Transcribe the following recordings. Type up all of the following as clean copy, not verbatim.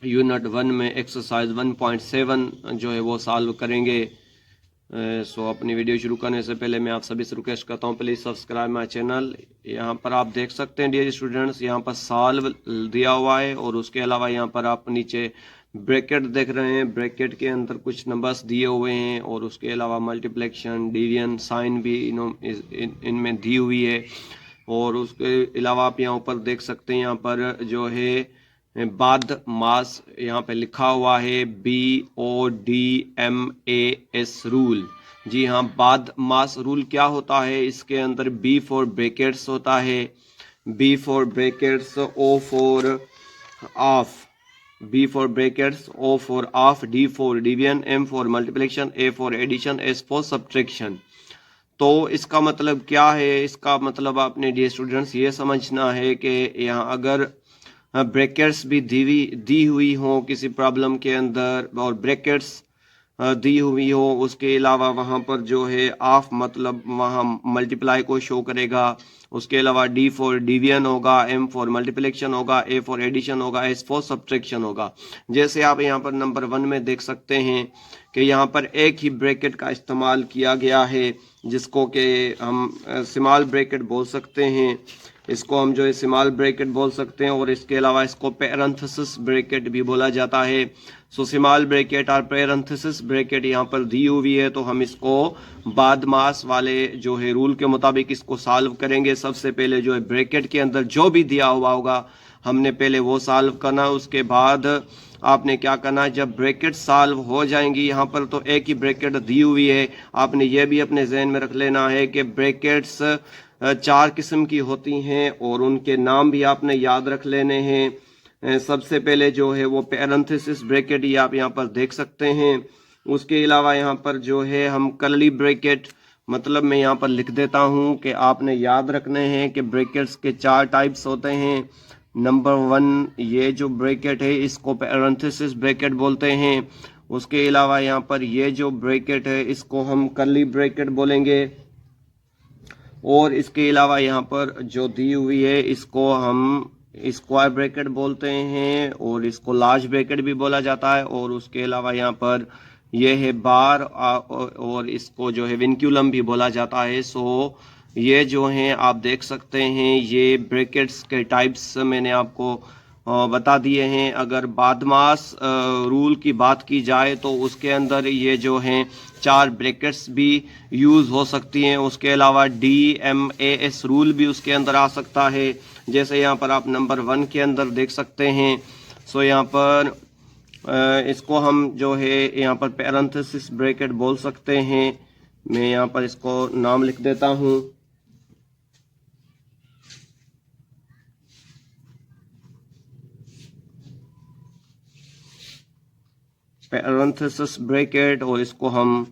Unit 1 में exercise 1.7 जो है वो सॉल्व करेंगे। सो अपनी वीडियो शुरू करने से पहले मैं आप सभी से रिक्वेस्ट करता हूँ, प्लीज़ सब्सक्राइब माय चैनल। यहाँ पर आप देख सकते हैं डियर स्टूडेंट्स, यहाँ पर सॉल्व दिया हुआ है और उसके अलावा यहाँ पर आप नीचे ब्रैकेट देख रहे हैं। ब्रैकेट के अंदर कुछ नंबर्स दिए हुए हैं और उसके अलावा मल्टीप्लिकेशन, डिवीजन, साइन भी इनमें दी हुई है। और उसके अलावा आप यहाँ ऊपर देख सकते हैं, यहाँ पर जो है बाद मास यहाँ पे लिखा हुआ है BODMAS रूल। जी हाँ, बाद मास रूल क्या होता है, इसके अंदर B फॉर ब्रैकेट्स होता है, B for brackets, O for of, B for brackets, O for of, D for division, M for multiplication, A for addition, S for subtraction. तो इसका मतलब क्या है, इसका मतलब आपने डियर स्टूडेंट्स ये समझना है कि यहाँ अगर ब्रैकेट्स भी दी हुई हो किसी प्रॉब्लम के अंदर और ब्रैकेट्स दी हुई हो, उसके अलावा वहाँ पर जो है ऑफ मतलब वहाँ मल्टीप्लाई को शो करेगा, उसके अलावा D फॉर डिवीजन होगा, M फॉर मल्टीप्लिकेशन होगा, A फॉर एडिशन होगा, S फॉर सब्ट्रैक्शन होगा। जैसे आप यहाँ पर नंबर 1 में देख सकते हैं कि यहाँ पर एक ही ब्रैकेट का इस्तेमाल किया गया है, जिसको कि हम स्मॉल ब्रैकेट बोल सकते हैं। इसको हम जो है स्मॉल ब्रैकेट बोल सकते हैं और इसके अलावा इसको पैरेंथेसिस ब्रैकेट भी बोला जाता है। सो स्मॉल ब्रैकेट और पैरेंथेसिस ब्रैकेट यहाँ पर दी हुई है, तो हम इसको बाद मास वाले जो है रूल के मुताबिक इसको सॉल्व करेंगे। सबसे पहले जो है ब्रैकेट के अंदर जो भी दिया हुआ होगा हमने पहले वो सॉल्व करना, उसके बाद आपने क्या करना है, जब ब्रैकेट सॉल्व हो जाएंगी, यहाँ पर तो एक ही ब्रैकेट दी हुई है, आपने ये भी अपने जहन में रख लेना है कि ब्रैकेट्स 4 किस्म की होती हैं और उनके नाम भी आपने याद रख लेने हैं। सबसे पहले जो है वो पैरेंथेसिस ब्रैकेट, ये आप यहाँ पर देख सकते हैं। उसके अलावा यहाँ पर जो है हम कर्ली ब्रैकेट, मतलब मैं यहाँ पर लिख देता हूँ कि आपने याद रखने हैं कि ब्रैकेट्स के 4 टाइप्स होते हैं। नंबर 1 ये जो ब्रैकेट है इसको पैरेंथेसिस ब्रैकेट बोलते हैं। उसके अलावा यहाँ पर ये जो ब्रैकेट है इसको हम कर्ली ब्रैकेट बोलेंगे। और इसके अलावा यहाँ पर जो दी हुई है इसको हम स्क्वायर ब्रैकेट बोलते हैं और इसको लार्ज ब्रैकेट भी बोला जाता है। और उसके अलावा यहाँ पर यह है बार और इसको जो है विनक्यूलम भी बोला जाता है। सो ये जो हैं आप देख सकते हैं, ये ब्रैकेट्स के टाइप्स मैंने आपको बता दिए हैं। अगर बादमास रूल की बात की जाए तो उसके अंदर ये जो हैं 4 ब्रैकेट्स भी यूज़ हो सकती हैं। उसके अलावा DMAS रूल भी उसके अंदर आ सकता है, जैसे यहाँ पर आप नंबर 1 के अंदर देख सकते हैं। सो यहाँ पर इसको हम जो है यहाँ पर पैरेंथेसिस ब्रैकेट बोल सकते हैं। मैं यहाँ पर इसको नाम लिख देता हूँ। पैरेंथेसिस ब्रैकेट, और इसको हम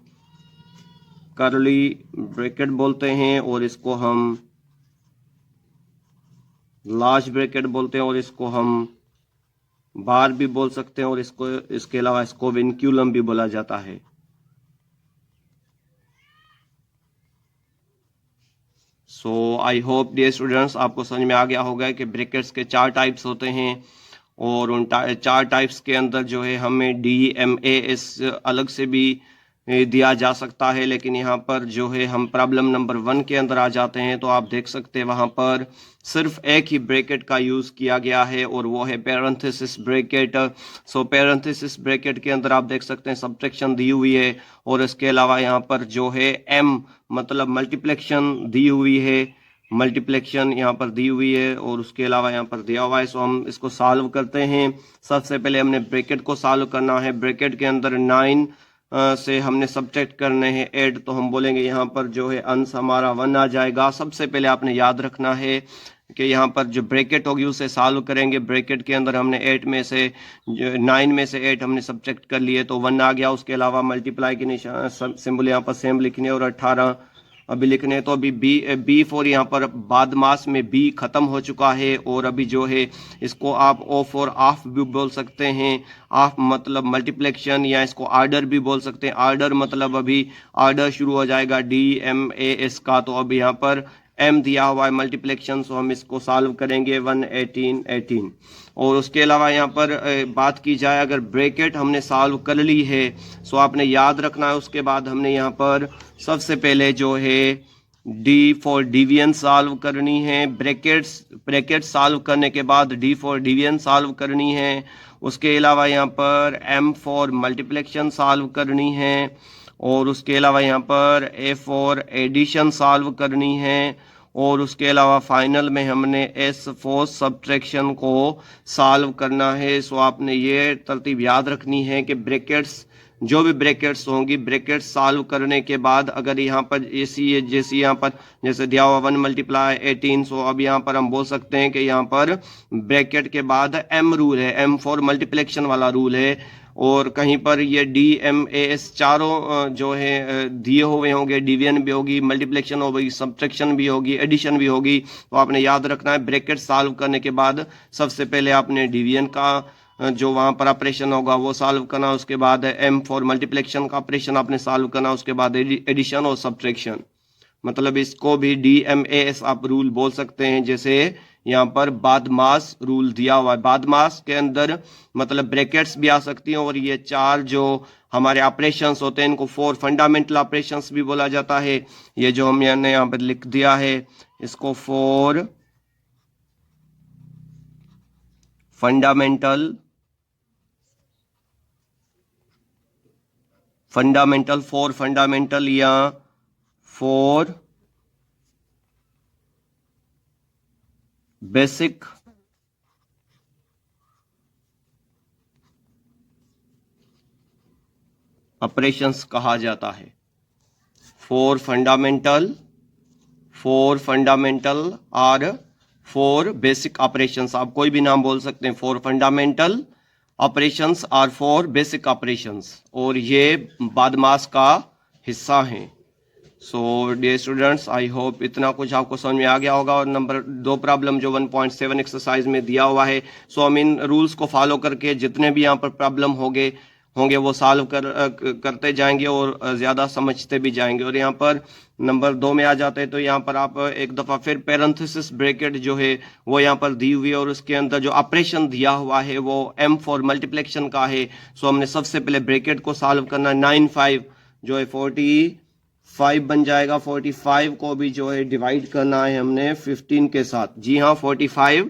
कर्ली ब्रैकेट बोलते हैं और इसको हम लार्ज ब्रैकेट बोलते हैं और इसको हम बार भी बोल सकते हैं और इसको इसके अलावा इसको विनक्यूलम भी बोला जाता है। सो आई होप डियर स्टूडेंट्स आपको समझ में आ गया होगा कि ब्रैकेट्स के 4 टाइप्स होते हैं और उन 4 टाइप्स के अंदर जो है हमें DMAS अलग से भी दिया जा सकता है। लेकिन यहाँ पर जो है हम प्रॉब्लम नंबर 1 के अंदर आ जाते हैं, तो आप देख सकते हैं वहाँ पर सिर्फ एक ही ब्रैकेट का यूज़ किया गया है और वो है पैरेंथेसिस ब्रैकेट। सो पैरेंथेसिस ब्रैकेट के अंदर आप देख सकते हैं सब्ट्रैक्शन दी हुई है और इसके अलावा यहाँ पर जो है M मतलब मल्टीप्लिकेशन दी हुई है, मल्टीप्लिकेशन यहाँ पर दी हुई है और उसके अलावा यहाँ पर दिया हुआ है। सो हम इसको सॉल्व करते हैं। सबसे पहले हमने ब्रैकेट को सॉल्व करना है। ब्रैकेट के अंदर 9 से हमने सब्ट्रैक्ट करने हैं 8, तो हम बोलेंगे यहाँ पर जो है अंश हमारा 1 आ जाएगा। सबसे पहले आपने याद रखना है कि यहाँ पर जो ब्रैकेट होगी उसे सॉल्व करेंगे। ब्रैकेट के अंदर हमने 9 में से 8 हमने सब्ट्रैक्ट कर लिए तो 1 आ गया। उसके अलावा मल्टीप्लाई की निशान सिंबल यहाँ पर सेम लिखने और 18 अभी लिखने, तो अभी बी फॉर यहाँ पर बाद मास में बी खत्म हो चुका है और अभी जो है इसको आप O फॉर ऑफ भी बोल सकते हैं। ऑफ मतलब मल्टीप्लिकेशन, या इसको आर्डर भी बोल सकते हैं। आर्डर मतलब अभी आर्डर शुरू हो जाएगा DMAS का, तो अब यहाँ पर m दिया हुआ है मल्टीप्लिकेशन, सो हम इसको सॉल्व करेंगे 118 18। और उसके अलावा यहाँ पर बात की जाए अगर ब्रैकेट हमने सॉल्व कर ली है, सो आपने याद रखना है उसके बाद हमने यहाँ पर सबसे पहले जो है डी फॉर डिवीजन सॉल्व करनी है, ब्रैकेट सॉल्व करने के बाद डी फॉर डिवीजन सॉल्व करनी है। उसके अलावा यहाँ पर एम फॉर मल्टीप्लिकेशन सॉल्व करनी है, और उसके अलावा यहाँ पर ए फॉर एडिशन सॉल्व करनी है, और उसके अलावा फाइनल में हमने एस फॉर सब्ट्रैक्शन को सॉल्व करना है। सो आपने ये तरतीब याद रखनी है कि ब्रैकेट्स, जो भी ब्रैकेट्स होंगी, ब्रैकेट सॉल्व करने के बाद अगर यहाँ पर जैसे यहाँ पर जैसे दिया हुआ 1 × 18, सो अब यहाँ पर हम बोल सकते हैं कि यहाँ पर ब्रैकेट के बाद एम रूल है, एम फॉर मल्टीप्लिकेशन वाला रूल है, और कहीं पर ये डी एम ए एस चारों जो है दिए हुए होंगे, डिवीजन भी होगी, मल्टीप्लिकेशन होगी, सब्ट्रैक्शन भी होगी, एडिशन भी होगी। तो आपने याद रखना है ब्रैकेट सॉल्व करने के बाद सबसे पहले आपने डिवीजन का जो वहाँ पर ऑपरेशन होगा वो सॉल्व करना, उसके बाद एम फॉर मल्टीप्लिकेशन का ऑपरेशन आपने सॉल्व करना, उसके बाद एडिशन और सब्ट्रैक्शन। मतलब इसको भी DMAS आप रूल बोल सकते हैं। जैसे यहाँ पर बादमास रूल दिया हुआ है, बादमास के अंदर मतलब ब्रैकेट्स भी आ सकती हैं, और ये चार जो हमारे ऑपरेशंस होते हैं इनको 4 फंडामेंटल ऑपरेशंस भी बोला जाता है। ये जो हमने यहाँ पर लिख दिया है इसको 4 फंडामेंटल 4 फंडामेंटल या 4 बेसिक ऑपरेशंस कहा जाता है। 4 फंडामेंटल और 4 बेसिक ऑपरेशंस, आप कोई भी नाम बोल सकते हैं। 4 फंडामेंटल ऑपरेशंस और 4 बेसिक ऑपरेशंस, और ये बादमास का हिस्सा हैं। So dear students, I hope इतना कुछ आपको समझ में आ गया होगा। और नंबर 2 प्रॉब्लम जो 1.7 एक्सरसाइज में दिया हुआ है, सो हम इन रूल्स को फॉलो करके जितने भी यहाँ पर प्रॉब्लम होंगे वो सॉल्व करते जाएंगे और ज़्यादा समझते भी जाएंगे। और यहाँ पर नंबर 2 में आ जाते हैं तो यहाँ पर आप एक दफ़ा फिर पैरेंथेसिस ब्रैकेट जो है वो यहाँ पर दी हुई है, और उसके अंदर जो ऑपरेशन दिया हुआ है वो एम फॉर मल्टीप्लिकेशन का है। सो हमने सबसे पहले ब्रैकेट को सॉल्व करना, 9 5 जो है 45 बन जाएगा। 45 को भी जो है डिवाइड करना है हमने 15 के साथ। जी हाँ, 45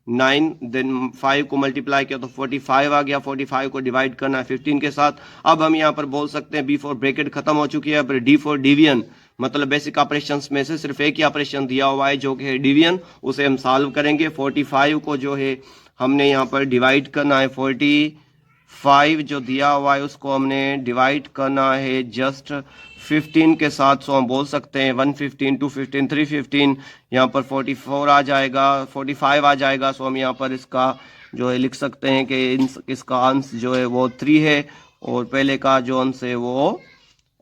9 देन 5 को मल्टीप्लाई किया तो 45 आ गया। 45 को डिवाइड करना है 15 के साथ। अब हम यहाँ पर बोल सकते हैं बी फॉर ब्रैकेट खत्म हो चुकी है। फिर डी फॉर डिवीजन, मतलब बेसिक ऑपरेशंस में से सिर्फ एक ही ऑपरेशन दिया हुआ है जो कि है डिवीजन, उसे हम सॉल्व करेंगे। 45 को जो है हमने यहाँ पर डिवाइड करना है, 45 जो दिया हुआ है उसको हमने डिवाइड करना है जस्ट 15 के साथ। सो हम बोल सकते हैं 115 215 315, यहाँ पर 44 आ जाएगा, 45 आ जाएगा। सो हम यहाँ पर इसका जो है लिख सकते हैं कि इसका अंश जो है वो 3 है, और पहले का जो अंश है वो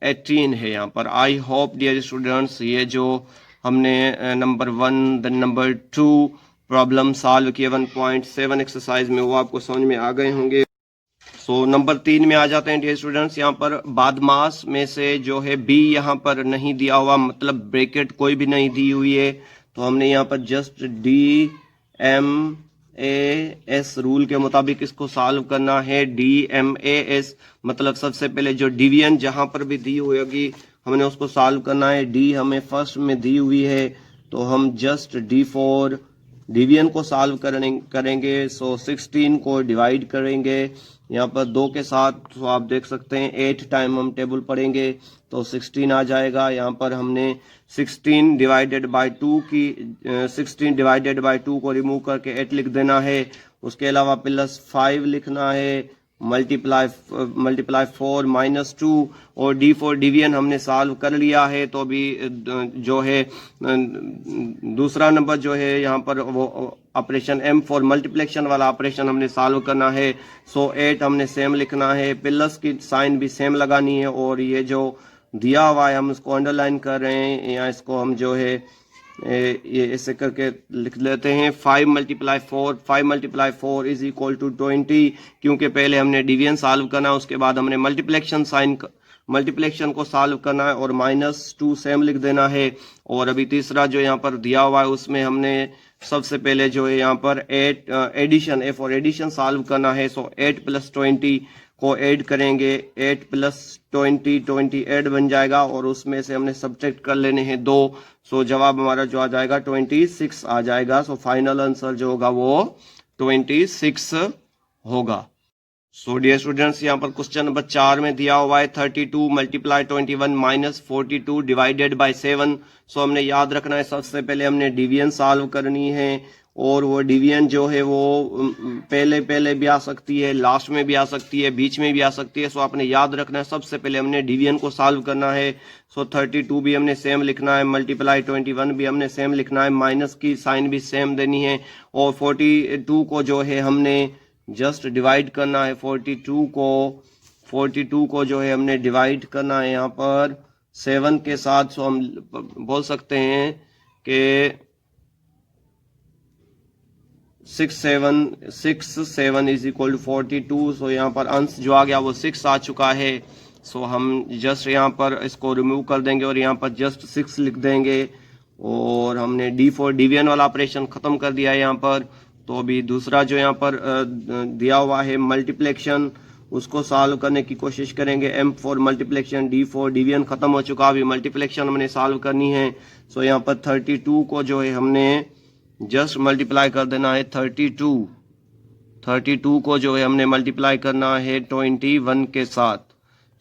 18 है यहाँ पर। आई होप डियर स्टूडेंट्स ये जो हमने number 1 then number 2 problem solve किए 1.7 एक्सरसाइज में वो आपको समझ में आ गए होंगे। सो नंबर 3 में आ जाते हैं डियर स्टूडेंट्स। यहाँ पर बादमास में से जो है बी यहाँ पर नहीं दिया हुआ, मतलब ब्रैकेट कोई भी नहीं दी हुई है, तो हमने यहाँ पर जस्ट DMAS रूल के मुताबिक इसको सॉल्व करना है। DMAS मतलब सबसे पहले जो डिवीजन जहाँ पर भी दी हुई होगी हमने उसको सॉल्व करना है। डी हमें फर्स्ट में दी हुई है तो हम जस्ट डी फॉर डिवीजन को सॉल्व करेंगे। सो 16 को डिवाइड करेंगे यहाँ पर 2 के साथ। तो आप देख सकते हैं 8 टाइम हम टेबल पढ़ेंगे तो 16 आ जाएगा। यहाँ पर हमने 16 डिवाइडेड बाय 2 की 16 डिवाइडेड बाय 2 को रिमूव करके 8 लिख देना है। उसके अलावा +5 लिखना है, मल्टीप्लाई 4 -2, और डी फॉर डिवीजन हमने सॉल्व कर लिया है। तो अभी जो है दूसरा नंबर जो है यहाँ पर वो ऑपरेशन एम फॉर मल्टीप्लिकेशन वाला ऑपरेशन हमने सॉल्व करना है। सो 8 हमने सेम लिखना है, प्लस की साइन भी सेम लगानी है, और ये जो दिया हुआ है हम उसको अंडरलाइन कर रहे हैं, या इसको हम जो है ये ऐसे करके लिख लेते हैं 5 × 4 इज इक्वल टू 20, क्योंकि पहले हमने डिवीजन सॉल्व करना उसके बाद हमने मल्टीप्लिकेशन साइन मल्टीप्लिकेशन को सॉल्व करना है और -2 सेम लिख देना है। और अभी तीसरा जो यहाँ पर दिया हुआ है उसमें हमने सबसे पहले जो है यहाँ पर addition A for addition solve करना है। सो 8 + 20 को ऐड करेंगे, 8 + 20 28 बन जाएगा और उसमें से हमने सब्ट्रैक्ट कर लेने हैं 2। सो जवाब हमारा जो आ जाएगा 26 आ जाएगा। सो फाइनल आंसर जो होगा वो 26 होगा। सो डियर स्टूडेंट्स, यहाँ पर क्वेश्चन नंबर 4 में दिया हुआ है 32 × 21 - 42 डिवाइडेड बाय 7। सो हमने याद रखना है सबसे पहले हमने डिवीजन सॉल्व करनी है और वो डिवीजन जो है वो पहले भी आ सकती है, लास्ट में भी आ सकती है, बीच में भी आ सकती है। सो आपने याद रखना है सबसे पहले हमने डिवीजन को सॉल्व करना है। सो 32 भी हमने सेम लिखना है, × 21 भी हमने सेम लिखना है, माइनस की साइन भी सेम देनी है और 42 को जो है हमने जस्ट डिवाइड करना है। 42 को जो है हमने डिवाइड करना है यहाँ पर 7 के साथ। सो हम बोल सकते हैं कि 6 7 इज इक्वल टू 42। सो यहाँ पर अंश जो आ गया वो 6 आ चुका है। सो हम जस्ट यहाँ पर इसको रिमूव कर देंगे और यहाँ पर जस्ट 6 लिख देंगे और हमने D4 डिवीजन वाला ऑपरेशन खत्म कर दिया है यहाँ पर। तो अभी दूसरा जो यहाँ पर दिया हुआ है मल्टीप्लिकेशन, उसको सॉल्व करने की कोशिश करेंगे। M4 मल्टीप्लिकेशन, D4 डिवीजन खत्म हो चुका, अभी मल्टीप्लिकेशन हमने सॉल्व करनी है। सो यहाँ पर 32 को जो है हमने जस्ट मल्टीप्लाई कर देना है 32 को जो है हमने मल्टीप्लाई करना है 21 के साथ।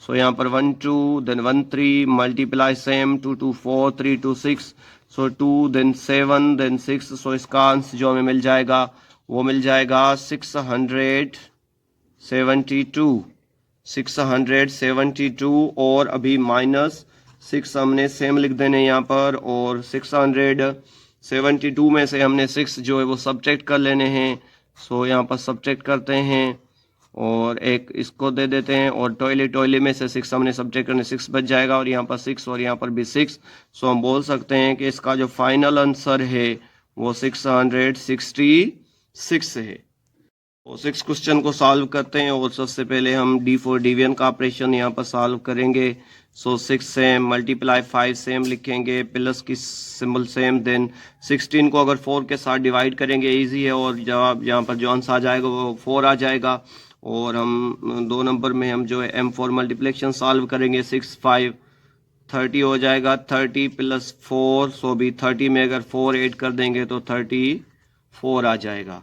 सो यहाँ पर 1 2 देन 1 3 मल्टीप्लाई सेम 2 2 4 3 2 6। सो 2 देन 7 देन 6। सो इसका आंसर जो हमें मिल जाएगा वो मिल जाएगा 672 और अभी -6 हमने सेम लिख देने यहाँ पर और 672 में से हमने 6 जो है वो सब्ट्रैक्ट कर लेने हैं। सो यहाँ पर सब्ट्रैक्ट करते हैं और एक इसको दे देते हैं और टॉयले में से 6 हमने सब्ट्रैक्ट करने 6 बच जाएगा और यहाँ पर 6 और यहाँ पर भी 6। सो हम बोल सकते हैं कि इसका जो फाइनल आंसर है वो 666 है। तो 6 क्वेश्चन को सॉल्व करते हैं और सबसे पहले हम D4 डिवीजन का ऑपरेशन यहाँ पर सॉल्व करेंगे। सो 6 सेम मल्टीप्लाई 5 सेम लिखेंगे, प्लस की सिंबल सेम, देन 16 को अगर 4 के साथ डिवाइड करेंगे इजी है और जवाब यहाँ पर जो आंसर आ जाएगा वो 4 आ जाएगा। और हम 2 नंबर में हम जो है M4 मल्टीप्लिकेशन सॉल्व करेंगे, 6 5 30 हो जाएगा, 30 + 4। सो भी 30 में अगर 4 ऐड कर देंगे तो 34 आ जाएगा।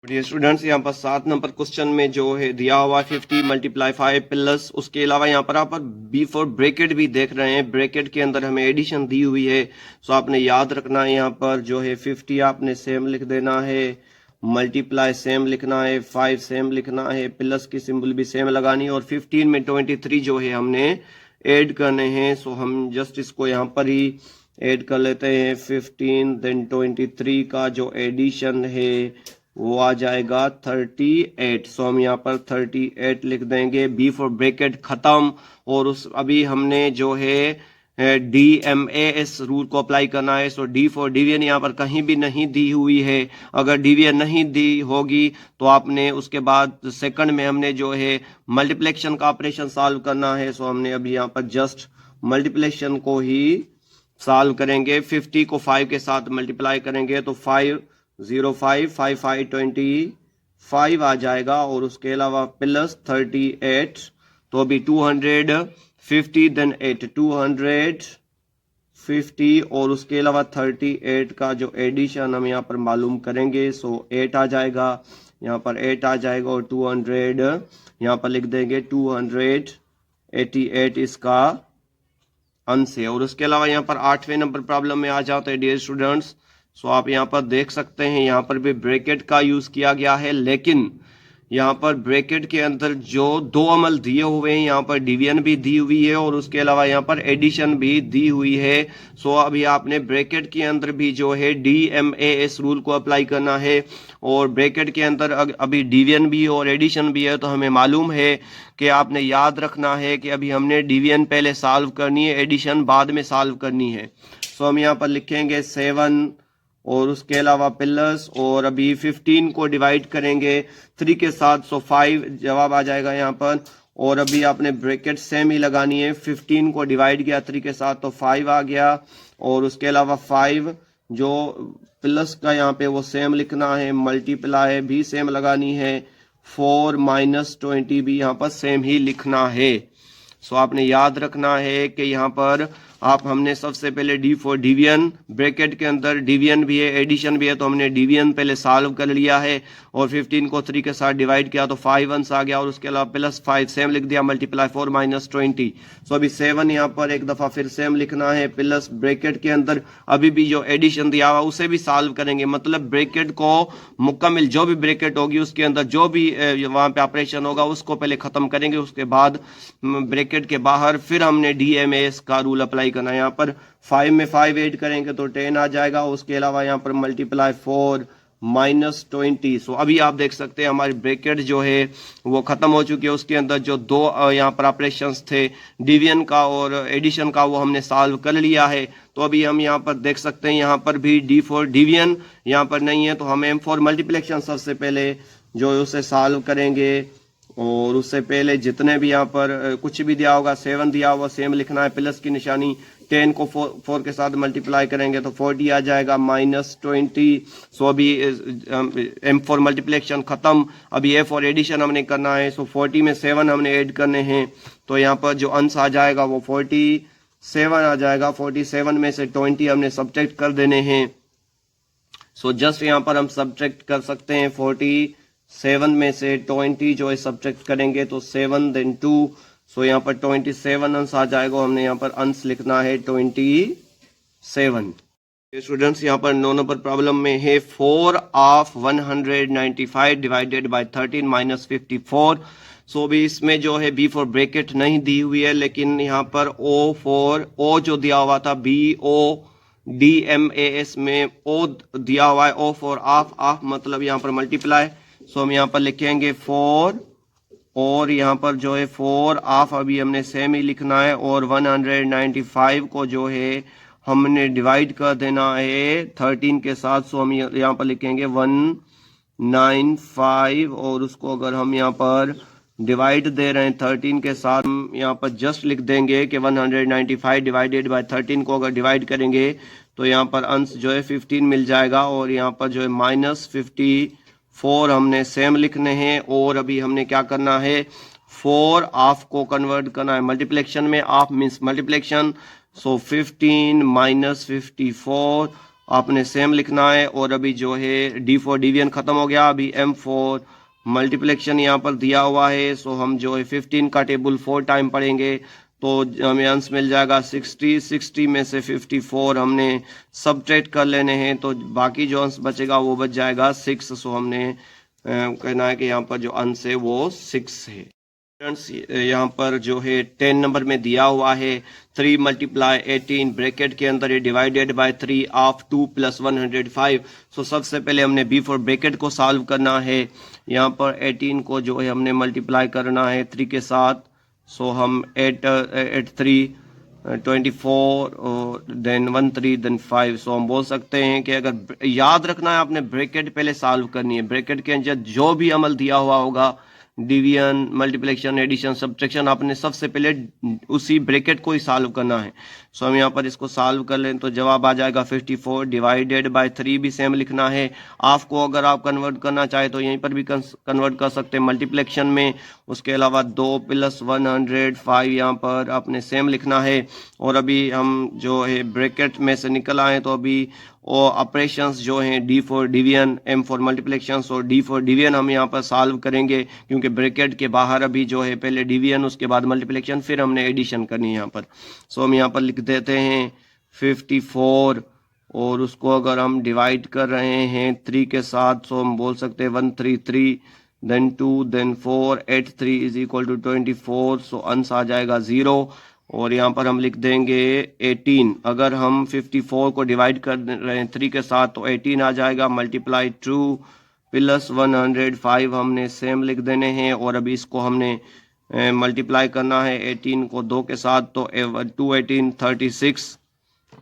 डियर स्टूडेंट्स, यहाँ पर 7 नंबर क्वेश्चन में जो है दिया हुआ 50 × 5 प्लस उसके अलावा यहाँ पर आप बिफोर ब्रैकेट भी देख रहे हैं, ब्रैकेट के अंदर हमें एडिशन दी हुई है। सो आपने याद रखना है यहाँ पर जो है 50 आपने सेम लिख देना है, मल्टीप्लाई सेम लिखना है, 5 सेम लिखना है, प्लस की सिंबल भी सेम लगानी है और 15 में 23 जो है हमने ऐड करने हैं। सो हम जस्ट इसको यहाँ पर ही ऐड कर लेते हैं। 15 देन 23 का जो एडिशन है वो आ जाएगा 38। सो हम यहाँ पर 38 लिख देंगे, बी फॉर ब्रैकेट खत्म। और उस अभी हमने जो है DMAS रूल को अप्लाई करना है। सो D फॉर डिवीजन यहाँ पर कहीं भी नहीं दी हुई है, अगर डिवीजन नहीं दी होगी तो आपने उसके बाद सेकंड में हमने जो है मल्टीप्लिकेशन का ऑपरेशन सॉल्व करना है। सो हमने अभी यहाँ पर जस्ट मल्टीप्लिकेशन को ही सॉल्व करेंगे। 50 को 5 के साथ मल्टीप्लाई करेंगे तो 5 0 5 5 5 25 आ जाएगा और उसके अलावा प्लस 38। तो अभी 250 देन 8 250 और उसके अलावा 38 का जो एडिशन हम यहाँ पर मालूम करेंगे। सो 8 आ जाएगा, यहाँ पर 8 आ जाएगा और 200 यहाँ पर लिख देंगे 288 इसका अंश है। और उसके अलावा यहाँ पर 8वें नंबर प्रॉब्लम में आ जाते हैं डियर स्टूडेंट्स। सो आप यहाँ पर देख सकते हैं यहाँ पर भी ब्रैकेट का यूज किया गया है, लेकिन यहाँ पर ब्रैकेट के अंदर जो 2 अमल दिए हुए हैं, यहाँ पर डिवीजन भी दी हुई है और उसके अलावा यहाँ पर एडिशन भी दी हुई है। सो अभी आपने ब्रैकेट के अंदर भी जो है DMAS रूल को अप्लाई करना है और ब्रैकेट के अंदर अभी डिवीजन भी और एडिशन भी है। तो हमें मालूम है कि आपने याद रखना है कि अभी हमने डिवीजन पहले सॉल्व करनी है, एडिशन बाद में सॉल्व करनी है। सो हम यहाँ पर लिखेंगे 7 और उसके अलावा प्लस और अभी 15 को डिवाइड करेंगे 3 के साथ। सो 5 जवाब आ जाएगा यहाँ पर और अभी आपने ब्रैकेट सेम ही लगानी है। 15 को डिवाइड किया 3 के साथ तो 5 आ गया, और उसके अलावा 5 जो प्लस का यहाँ पे वो सेम लिखना है, मल्टीप्लाई भी सेम लगानी है, 4 माइनस 20 भी यहाँ पर सेम ही लिखना है। सो आपने याद रखना है कि यहाँ पर हमने सबसे पहले डी फॉर डिवीजन, ब्रैकेट के अंदर डिवीजन भी है एडिशन भी है, तो हमने डिवीजन पहले सॉल्व कर लिया है, और 15 को 3 के साथ डिवाइड किया तो 5 अंश आ गया, और उसके अलावा प्लस 5 सेम लिख दिया, मल्टीप्लाई 4 माइनस 20। सो अभी 7 यहाँ पर एक दफा फिर सेम लिखना है, प्लस ब्रैकेट के अंदर अभी भी जो एडिशन दिया हुआ उसे भी सॉल्व करेंगे, मतलब ब्रैकेट को मुकम्मल जो भी ब्रैकेट होगी उसके अंदर जो भी वहां पे ऑपरेशन होगा उसको पहले खत्म करेंगे, उसके बाद ब्रैकेट के बाहर फिर हमने DMAS का रूल अप्लाई करना है। यहाँ पर 5 में 5 ऐड करेंगे तो 10 आ जाएगा, उसके अलावा यहाँ पर मल्टीप्लाई 4 माइनस 20। सो अभी आप देख सकते हैं हमारी ब्रैकेट जो है वो खत्म हो चुकी है, उसके अंदर जो दो यहाँ पर ऑपरेशंस थे डिवीजन का और एडिशन का वो हमने सॉल्व कर लिया है। तो अभी हम यहाँ पर देख सकते हैं यहाँ पर भी D फॉर डिवीजन यहाँ पर नहीं है, तो हम M फॉर मल्टीप्लिकेशन सबसे पहले जो है उसे सॉल्व करेंगे, और उससे पहले जितने भी यहाँ पर कुछ भी दिया होगा 7 दिया हुआ सेम लिखना है, प्लस की निशानी, 10 को 4 के साथ मल्टीप्लाई करेंगे तो 40 आ जाएगा माइनस 20। सो अभी M फॉर मल्टीप्लिकेशन खत्म, अभी A फॉर एडिशन हमने करना है। सो 40 में 7 हमने ऐड करने हैं, तो यहाँ पर जो अंश आ जाएगा वो 47 आ जाएगा, 47 में से 20 हमने सब्ट्रैक्ट कर देने हैं। सो जस्ट यहाँ पर हम सब्ट्रैक्ट कर सकते हैं, 47 में से 20 जो है सब्ट्रैक्ट करेंगे तो 7 देन 2, सो यहाँ पर 27 अंश आ जाएगा, हमने यहाँ पर अंश लिखना है 27। स्टूडेंट्स यहाँ पर 9 नंबर प्रॉब्लम में है 4 ऑफ 195 डिवाइडेड बाय 13 माइनस 54। सो भी इसमें जो है B फॉर ब्रैकेट नहीं दी हुई है, लेकिन यहाँ पर O जो दिया हुआ था BODMAS में O दिया हुआ है, O फॉर ऑफ मतलब यहाँ पर मल्टीप्लाई। सो हम यहाँ पर लिखेंगे 4, और यहाँ पर जो है 4 ऑफ अभी हमने सेम ही लिखना है, और 195 को जो है हमने डिवाइड कर देना है 13 के साथ। सो हम यहाँ पर लिखेंगे 195, और उसको अगर हम यहाँ पर डिवाइड दे रहे हैं 13 के साथ, हम यहाँ पर जस्ट लिख देंगे कि 195 डिवाइडेड बाय 13 को अगर डिवाइड करेंगे तो यहाँ पर अंश जो है 15 मिल जाएगा, और यहाँ पर जो है माइनस 54 हमने सेम लिखने हैं। और अभी हमने क्या करना है, 4 ऑफ को कन्वर्ट करना है मल्टीप्लिकेशन में, of means multiplication. So 15 minus 54 आपने सेम लिखना है, और अभी जो है D फॉर डिवीजन खत्म हो गया, अभी M फॉर मल्टीप्लिकेशन यहाँ पर दिया हुआ है। सो हम जो है 15 का टेबल 4 टाइम पढ़ेंगे तो हमें अंश मिल जाएगा 60 में से 54 हमने सब्ट्रैक्ट कर लेने हैं, तो बाकी जो अंश बचेगा वो बच जाएगा 6। सो हमने कहना है कि यहाँ पर जो अंश है वो 6 है। यहाँ पर जो है 10 नंबर में दिया हुआ है 3 मल्टीप्लाई 18 ब्रैकेट के अंदर ये डिवाइडेड बाय 3 ऑफ 2 प्लस 105। सो सबसे पहले हमने B फॉर ब्रैकेट को सॉल्व करना है। यहाँ पर 18 को जो है हमने मल्टीप्लाई करना है 3 के साथ। सो हम 8 3 24 और देन 1 3 देन 5। सो हम बोल सकते हैं कि अगर याद रखना है आपने ब्रैकेट पहले सॉल्व करनी है, ब्रैकेट के अंदर जो भी अमल दिया हुआ होगा डिवीजन, मल्टीप्लिकेशन, एडिशन, सब्ट्रैक्शन, आपने सबसे पहले उसी ब्रैकेट को ही सॉल्व करना है। सो हम यहाँ पर इसको सॉल्व कर लें तो जवाब आ जाएगा 54 डिवाइडेड बाय 3 भी सेम लिखना है। ऑफ को अगर आप कन्वर्ट करना चाहे तो यहीं पर भी कन्वर्ट कर सकते हैं मल्टीप्लिकेशन में। उसके अलावा 2 प्लस 105 यहाँ पर आपने सेम लिखना है। और अभी हम जो है ब्रैकेट में से निकल आए तो अभी और ऑपरेशंस जो हैं D for division, M for multiplication और D फॉर डिवीजन हम यहाँ पर सॉल्व करेंगे, क्योंकि ब्रैकेट के बाहर अभी जो है पहले डिवीजन उसके बाद मल्टीप्लिकेशन फिर हमने एडिशन करनी है यहाँ पर। सो हम यहाँ पर लिख देते हैं 54 और उसको अगर हम डिवाइड कर रहे हैं 3 के साथ, सो हम बोल सकते हैं 133 then 2 then 4 8 3 is equal to 24। So अंश आ जाएगा 0 और यहाँ पर हम लिख देंगे 18। अगर हम 54 को डिवाइड कर रहे हैं 3 के साथ तो 18 आ जाएगा मल्टीप्लाई 2 प्लस 105 हमने सेम लिख देने हैं। और अभी इसको हमने मल्टीप्लाई करना है 18 को 2 के साथ तो 2 18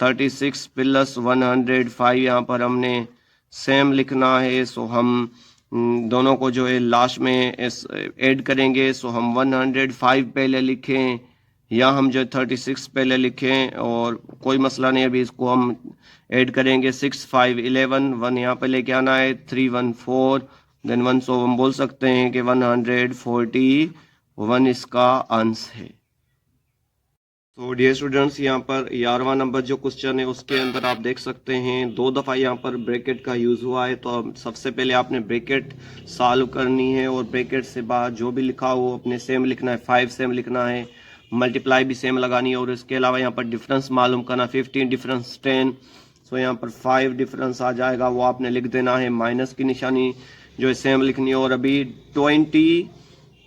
36 प्लस 105 यहाँ पर हमने सेम लिखना है। सो हम दोनों को जो है लास्ट में ऐड करेंगे। सो हम 105 पहले लिखें या हम जो 36 पहले लिखें, और कोई मसला नहीं, अभी इसको हम ऐड करेंगे। 6 5 11, 1 यहाँ पे लेके आना है, 3 1 4 देन 1, सो हम बोल सकते हैं कि 141 इसका आंसर है। तो डियर स्टूडेंट्स, यहाँ पर 11वां नंबर जो क्वेश्चन है उसके अंदर आप देख सकते हैं 2 दफ़ा यहाँ पर ब्रैकेट का यूज़ हुआ है। तो सबसे पहले आपने ब्रैकेट सॉल्व करनी है और ब्रैकेट से बाद जो भी लिखा हो अपने सेम लिखना है, 5 सेम लिखना है, मल्टीप्लाई भी सेम लगानी है, और इसके अलावा यहाँ पर डिफरेंस मालूम करना, 15 डिफरेंस 10। सो यहाँ पर 5 डिफरेंस आ जाएगा, वो आपने लिख देना है, माइनस की निशानी जो है सेम लिखनी है। और अभी 20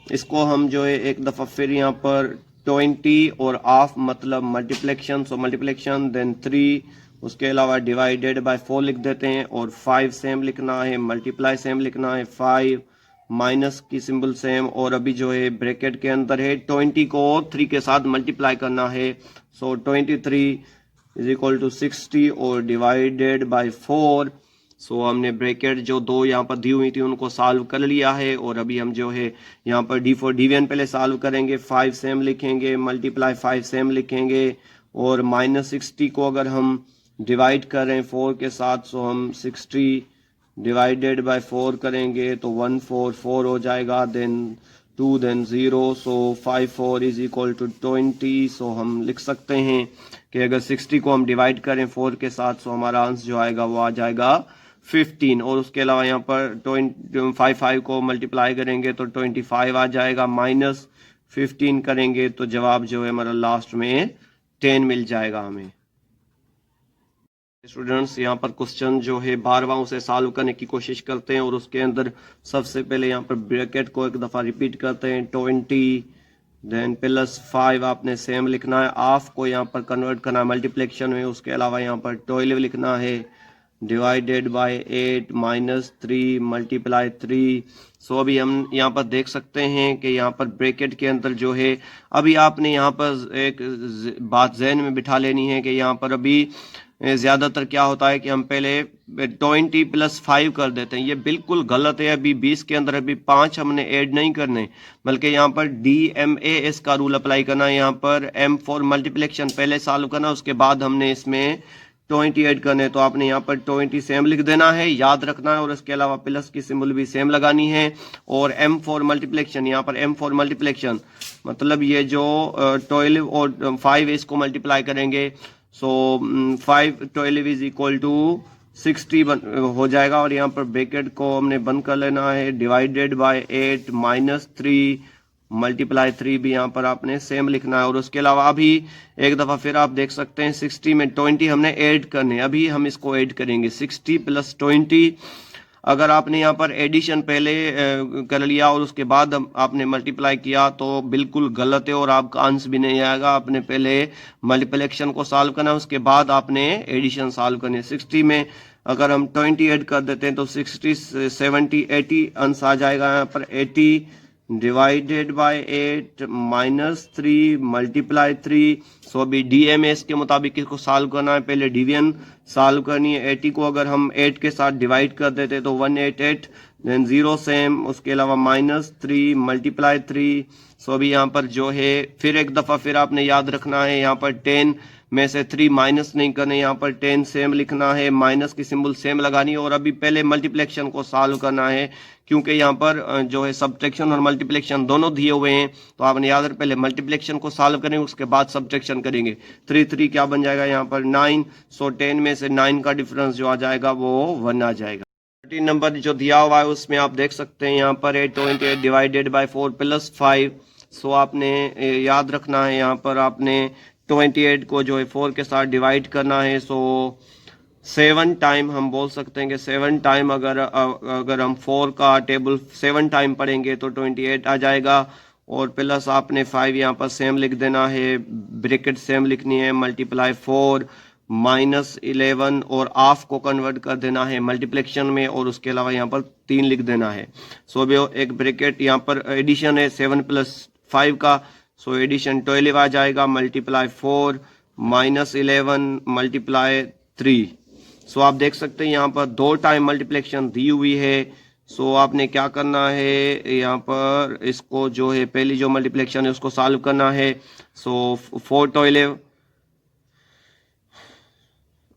इसको हम जो है एक दफ़ा फिर यहाँ पर 20 और ऑफ मतलब मल्टीप्लेक्शन, सो मल्टीप्लेक्शन देन 3, उसके अलावा डिवाइडेड बाय 4 लिख देते हैं, और 5 सेम लिखना है, मल्टीप्लाई सेम लिखना है, 5 माइनस की सिंबल सेम, और अभी जो है ब्रैकेट के अंदर है 20 को 3 के साथ मल्टीप्लाई करना है। सो 23 इज इक्वल टू 60 और डिवाइडेड बाय 4। सो हमने ब्रैकेट जो 2 यहाँ पर दी हुई थी उनको सॉल्व कर लिया है, और अभी हम जो है यहाँ पर D4 D1 पहले सॉल्व करेंगे, 5 सेम लिखेंगे, मल्टीप्लाई 5 सेम लिखेंगे, और -60 को अगर हम डिवाइड करें 4 के साथ, सो हम 60 डिवाइडेड बाय 4 करेंगे तो 144 हो जाएगा, then 2 then 0, so 5 4 is equal to 20। So हम लिख सकते हैं कि अगर 60 को हम डिवाइड करें 4 के साथ, सो हमारा आंसर जो आएगा वो आ जाएगा 15। और उसके अलावा यहाँ पर 5 को मल्टीप्लाई करेंगे तो 25 आ जाएगा, माइनस 15 करेंगे तो जवाब जो है हमारा लास्ट में 10 मिल जाएगा हमें। स्टूडेंट्स, यहाँ पर क्वेश्चन जो है 12वां उसे सॉल्व करने की कोशिश करते हैं, और उसके अंदर सबसे पहले यहाँ पर ब्रैकेट को एक दफ़ा रिपीट करते हैं, 20 देन +5 आपने सेम लिखना है, ऑफ को यहाँ पर कन्वर्ट करना है मल्टीप्लेक्शन में, उसके अलावा यहाँ पर 12 लिखना है, डिवाइडेड बाय 8 -3 मल्टीप्लाई 3। सो अभी हम यहाँ पर देख सकते हैं कि यहाँ पर ब्रैकेट के अंदर जो है, अभी आपने यहाँ पर एक बात जहन में बिठा लेनी है कि यहाँ पर अभी ज़्यादातर क्या होता है कि हम पहले 20 + 5 कर देते हैं, ये बिल्कुल गलत है। अभी 20 के अंदर अभी 5 हमने ऐड नहीं करने, बल्कि यहाँ पर DMAS का रूल अप्लाई करना है। यहाँ पर M फॉर मल्टीप्लेक्शन पहले सॉल्व करना, उसके बाद हमने इसमें 20 ऐड करने, तो आपने यहाँ पर 20 सेम लिख देना है, याद रखना है, और इसके अलावा प्लस की सिंबल भी सेम लगानी है। और M फॉर मल्टीप्लेक्शन, यहाँ पर M फॉर मल्टीप्लेक्शन मतलब ये जो 12 और 5 इसको मल्टीप्लाई करेंगे, सो 5 12 इज इक्वल टू 60 हो जाएगा, और यहाँ पर ब्रैकेट को हमने बंद कर लेना है, डिवाइडेड बाय 8 -3 मल्टीप्लाई 3 भी यहाँ पर आपने सेम लिखना है। और उसके अलावा अभी एक दफ़ा फिर आप देख सकते हैं 60 में 20 हमने ऐड करने, अभी हम इसको ऐड करेंगे 60 + 20। अगर आपने यहाँ पर एडिशन पहले कर लिया और उसके बाद आपने मल्टीप्लाई किया तो बिल्कुल गलत है और आपका आंसर भी नहीं आएगा। आपने पहले मल्टीप्लिकेशन को सॉल्व करना, उसके बाद आपने एडिशन सॉल्व करनी है। 60 में अगर हम 20 ऐड कर देते हैं तो 60 70 80 आंसर आ जाएगा। यहाँ पर 80 डिवाइडेड बाय 8 -3 मल्टीप्लाई 3। सो अभी DMAS के मुताबिक इसको सॉल्व करना है, पहले डिवीजन सॉल्व करनी है। 80 को अगर हम 8 के साथ डिवाइड कर देते तो 188 देन 0 सेम, उसके अलावा -3 मल्टीप्लाई 3। सो अभी यहाँ पर जो है फिर एक दफ़ा फिर आपने याद रखना है, यहाँ पर 10 में से 3 माइनस नहीं करने, यहाँ पर 10 सेम लिखना है, माइनस की सिंबल सेम लगानी है। और अभी पहले मल्टीप्लेक्शन को सॉल्व करना है, क्योंकि यहाँ पर जो है सब्ट्रैक्शन और मल्टीप्लेक्शन दोनों दिए हुए हैं, तो आपने याद रख पहले मल्टीप्लेक्शन को सॉल्व करेंगे, उसके बाद सब्ट्रैक्शन करेंगे। 3 3 क्या बन जाएगा यहाँ पर 9। सो 10 में से 9 का डिफरेंस जो आ जाएगा वो 1 आ जाएगा। 13 नंबर जो दिया हुआ है उसमें आप देख सकते हैं यहाँ पर 828 डिवाइडेड बाय 4 + 5। सो आपने याद रखना है, यहाँ पर आपने 28 को जो है 4 के साथ डिवाइड करना है। सो 7 टाइम हम बोल सकते हैं कि 7 टाइम अगर हम 4 का टेबल 7 टाइम पढ़ेंगे तो 28 आ जाएगा। और प्लस आपने 5 यहाँ पर सेम लिख देना है, ब्रैकेट सेम लिखनी है, मल्टीप्लाई 4 -11 और ऑफ को कन्वर्ट कर देना है मल्टीप्लेक्शन में, और उसके अलावा यहाँ पर 3 लिख देना है। सो अभी एक ब्रैकेट यहाँ पर एडिशन है 7 + 5 का, सो एडिशन 12 आ जाएगा, मल्टीप्लाई 4 -11 मल्टीप्लाई 3। सो आप देख सकते हैं यहाँ पर 2 टाइम मल्टीप्लेक्शन दी हुई है, सो आपने क्या करना है यहाँ पर, इसको जो है पहली जो मल्टीप्लिकेशन है उसको सॉल्व करना है। सो 4 to 11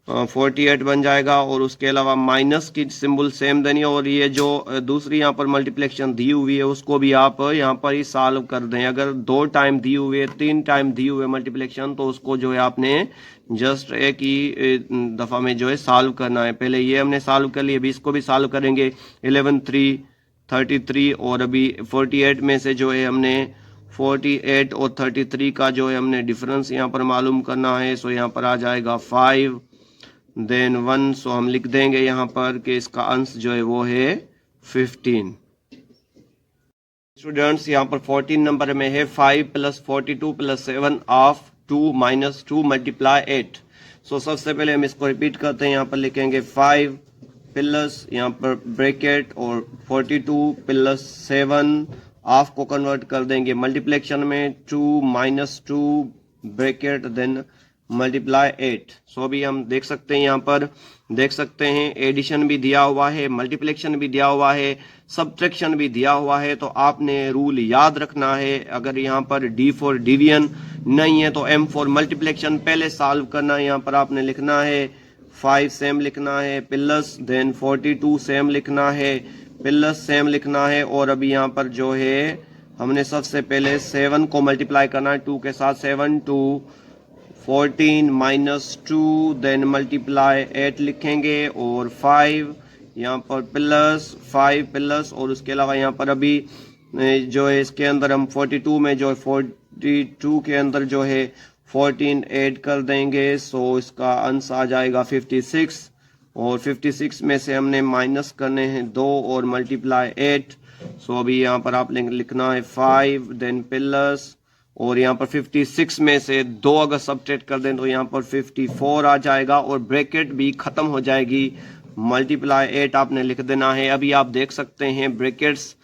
48 बन जाएगा, और उसके अलावा माइनस की सिंबल सेम देनी है, और ये जो दूसरी यहाँ पर मल्टीप्लिकेशन दी हुई है उसको भी आप यहाँ पर ही सॉल्व कर दें। अगर 2 टाइम दी हुई है, 3 टाइम दी हुई है मल्टीप्लिकेशन, तो उसको जो है आपने जस्ट एक ही दफ़ा में जो है सॉल्व करना है। पहले ये हमने सॉल्व कर लिया, अभी इसको भी सॉल्व करेंगे। 11 3 33, और अभी 48 में से जो है हमने 48 और 33 का जो है हमने डिफरेंस यहाँ पर मालूम करना है। सो यहाँ पर आ जाएगा 5 देन 1। सो हम लिख देंगे यहाँ पर कि इसका अंश जो है वो है 15। स्टूडेंट्स यहाँ पर 14 नंबर में है 5 + 42 + 7 ऑफ 2 - 2 × 8। सो सबसे पहले हम इसको रिपीट करते हैं। यहाँ पर लिखेंगे 5 प्लस यहाँ पर ब्रैकेट और 42 + 7 ऑफ को कन्वर्ट कर देंगे मल्टीप्लिकेशन में, 2 - 2 ब्रैकेट देन मल्टीप्लाई 8। सो अभी हम देख सकते हैं, यहाँ पर देख सकते हैं एडिशन भी दिया हुआ है, मल्टीप्लिकेशन भी दिया हुआ है, सब्ट्रैक्शन भी दिया हुआ है। तो आपने रूल याद रखना है। अगर यहाँ पर D फॉर डिवीजन नहीं है तो M फॉर मल्टीप्लिकेशन पहले सॉल्व करना है। यहाँ पर आपने लिखना है 5 सेम लिखना है, प्लस देन 42 सेम लिखना है, प्लस सेम लिखना है, और अभी यहाँ पर जो है हमने सबसे पहले 7 को मल्टीप्लाई करना है 2 के साथ। 7 2 14 - 2 देन मल्टीप्लाई 8 लिखेंगे, और 5 यहाँ पर प्लस 5 प्लस, और उसके अलावा यहाँ पर अभी जो है इसके अंदर हम 42 में जो है 42 के अंदर जो है 14 ऐड कर देंगे। सो इसका अंश आ जाएगा 56, और 56 में से हमने माइनस करने हैं 2 और मल्टीप्लाई 8। सो अभी यहाँ पर आप लिखना है 5 देन प्लस, और यहाँ पर 56 में से 2 अगर सब्ट्रैक्ट कर दें तो यहाँ पर 54 आ जाएगा, और ब्रैकेट भी खत्म हो जाएगी। मल्टीप्लाई 8 आपने लिख देना है। अभी आप देख सकते हैं ब्रैकेट्स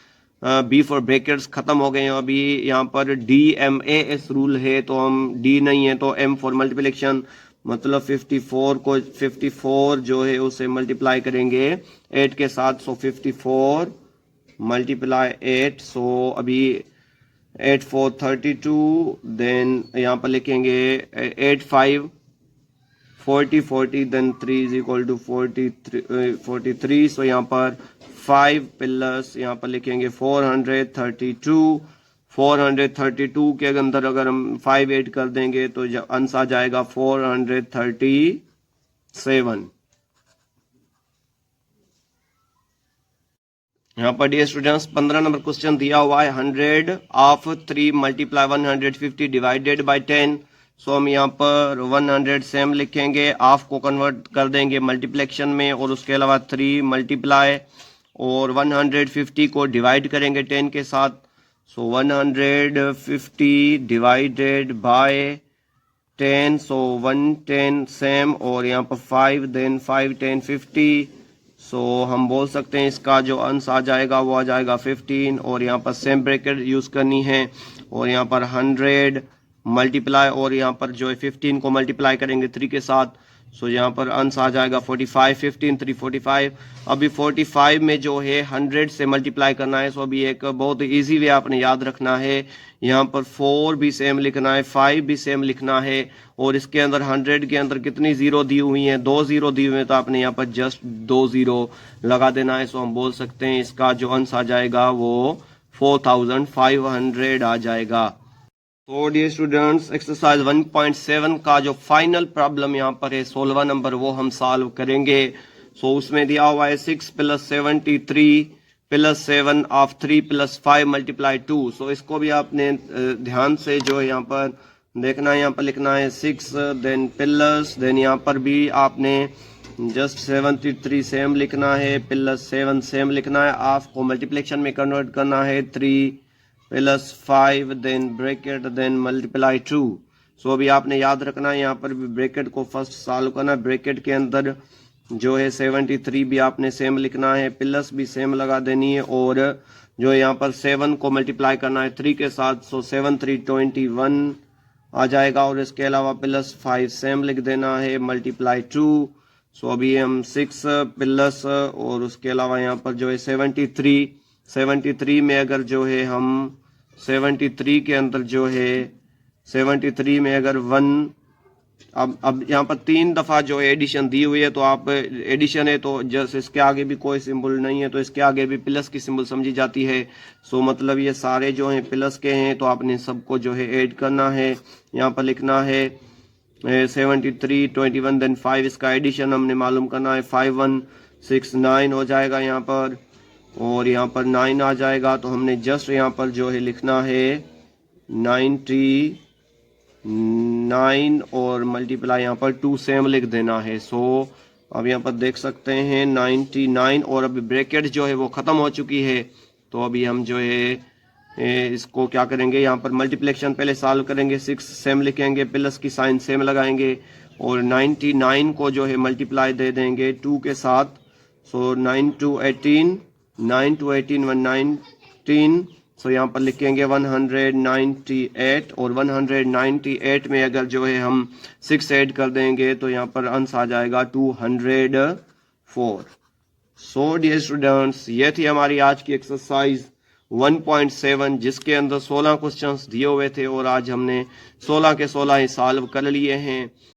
B फॉर ब्रैकेट्स खत्म हो गए हैं। अभी यहाँ पर DMAS रूल है, तो हम D नहीं है तो M फॉर मल्टीप्लिकेशन, मतलब 54 को 54 जो है उसे मल्टीप्लाई करेंगे 8 के साथ। सो 54 × 8। सो अभी 8 4 32, देन यहाँ पर लिखेंगे 8 5 40 40 देन 3 = 43। सो यहाँ पर 5 प्लस यहाँ पर लिखेंगे 432। 432 के अंदर अगर हम 5 ऐड कर देंगे तो अंश आ जाएगा 437। यहाँ पर डियर स्टूडेंट्स 15 नंबर क्वेश्चन दिया हुआ है 100 ऑफ 3 × 150 डिवाइडेड बाय 10। सो हम यहाँ पर 100 सेम लिखेंगे, ऑफ को कन्वर्ट कर देंगे मल्टीप्लिकेशन में, और उसके अलावा 3 मल्टीप्लाई और 150 को डिवाइड करेंगे 10 के साथ। सो 150 डिवाइडेड बाय 10। सो 110 सेम, और यहाँ पर 5 देन 5 10 50। सो हम बोल सकते हैं इसका जो अंश आ जाएगा वो आ जाएगा 15, और यहाँ पर सेम ब्रैकेट यूज़ करनी है, और यहाँ पर 100 मल्टीप्लाई, और यहाँ पर जो है 15 को मल्टीप्लाई करेंगे 3 के साथ। सो यहाँ पर अंश आ जाएगा 45, 15 3 45। अभी 45 में जो है 100 से मल्टीप्लाई करना है। सो अभी एक बहुत इजी वे आपने याद रखना है, यहाँ पर 4 भी सेम लिखना है, 5 भी सेम लिखना है, और इसके अंदर 100 के अंदर कितनी जीरो दी हुई हैं, 2 जीरो दी हुई हैं, तो आपने यहाँ पर जस्ट 2 जीरो लगा देना है। सो हम बोल सकते हैं इसका जो अंश आ जाएगा वो 4500 आ जाएगा। तो डियर स्टूडेंट्स एक्सरसाइज 1.7 का जो फाइनल प्रॉब्लम यहाँ पर है 16वां नंबर, वो हम सॉल्व करेंगे। सो उसमें दिया हुआ है 6 + 73 + 7 ऑफ 3 + 5 × 2। सो इसको भी आपने ध्यान से जो है यहाँ पर देखना है। यहाँ पर लिखना है 6 देन प्लस, देन यहाँ पर भी आपने जस्ट 73 सेम लिखना है, प्लस 7 सेम लिखना है, ऑफ को मल्टीप्लिकेशन में कन्वर्ट करना है 3 + 5 देन ब्रैकेट देन मल्टीप्लाई 2। सो अभी आपने याद रखना है यहाँ पर भी ब्रैकेट को फर्स्ट सॉल्व करना है। ब्रैकेट के अंदर जो है 73 भी आपने सेम लिखना है, प्लस भी सेम लगा देनी है, और जो है यहाँ पर 7 को मल्टीप्लाई करना है 3 के साथ। सो 7 3 21 आ जाएगा, और इसके अलावा +5 सेम लिख देना है, मल्टीप्लाई 2। सो अभी हम 6 प्लस और उसके अलावा यहाँ पर जो है 73 में अगर जो है हम 73 के अंदर जो है 73 में अगर 1 अब यहाँ पर 3 दफा जो है एडिशन दी हुई है, तो आप एडिशन है तो जैसे इसके आगे भी कोई सिंबल नहीं है तो इसके आगे भी प्लस की सिंबल समझी जाती है। सो मतलब ये सारे जो हैं प्लस के हैं, तो आपने सबको जो है ऐड करना है। यहाँ पर लिखना है 73 21 देन 5, इसका एडिशन हमने मालूम करना है। 5 1 6 9 हो जाएगा यहाँ पर, और यहाँ पर 9 आ जाएगा। तो हमने जस्ट यहाँ पर जो है लिखना है 99 और मल्टीप्लाई यहाँ पर 2 सेम लिख देना है। सो अब यहाँ पर देख सकते हैं 99, और अभी ब्रैकेट जो है वो ख़त्म हो चुकी है। तो अभी हम जो है इसको क्या करेंगे, यहाँ पर मल्टीप्लिकेशन पहले सॉल्व करेंगे, 6 सेम लिखेंगे, प्लस की साइन सेम लगाएंगे, और 99 को जो है मल्टीप्लाई दे देंगे 2 के साथ। सो 9 2 18 119। सो यहाँ पर लिखेंगे 198, और 198 में अगर जो है हम 6 ऐड कर देंगे तो यहाँ पर आंसर आ जाएगा 204। सो डियर स्टूडेंट्स, ये थी हमारी आज की एक्सरसाइज 1.7, जिसके अंदर 16 क्वेश्चंस दिए हुए थे, और आज हमने 16 के 16 ही सॉल्व कर लिए हैं।